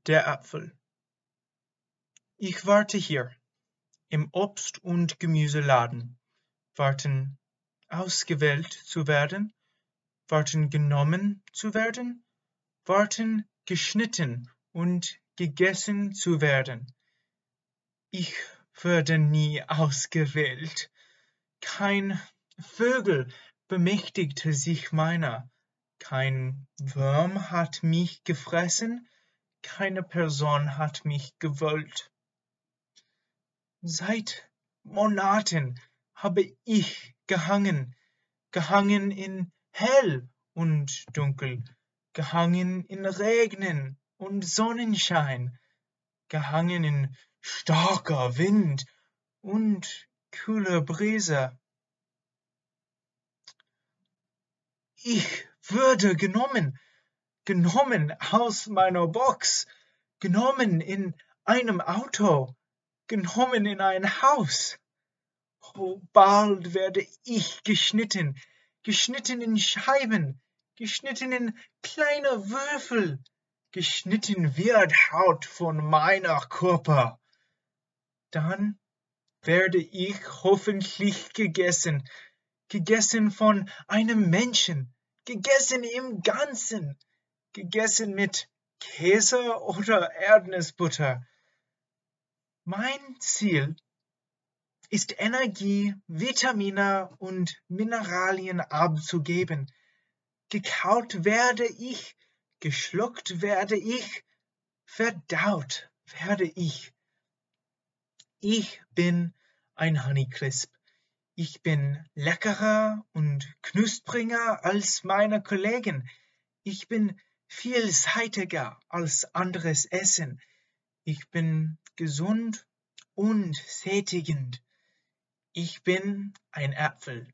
Der Apfel. Ich warte hier im Obst- und Gemüseladen. Warten, ausgewählt zu werden, warten, genommen zu werden, warten, geschnitten und gegessen zu werden. Ich werde nie ausgewählt. Kein Vögel bemächtigte sich meiner. Kein Wurm hat mich gefressen, keine Person hat mich gewollt. Seit Monaten habe ich gehangen in hell und dunkel, gehangen in Regen und Sonnenschein, gehangen in starker Wind und kühler Brise. Ich würde genommen aus meiner Box, genommen in einem Auto, genommen in ein Haus. Oh, bald werde ich geschnitten in Scheiben, geschnitten in kleine Würfel, geschnitten wird Haut von meiner Körper. Dann werde ich hoffentlich gegessen von einem Menschen, gegessen im Ganzen, gegessen mit Käse oder Erdnussbutter. Mein Ziel ist Energie, Vitamine und Mineralien abzugeben. Gekaut werde ich, geschluckt werde ich, verdaut werde ich. Ich bin ein Honeycrisp. Ich bin leckerer und knuspriger als meine Kollegen. Ich bin vielseitiger als anderes Essen. Ich bin gesund und sättigend. Ich bin ein Apfel.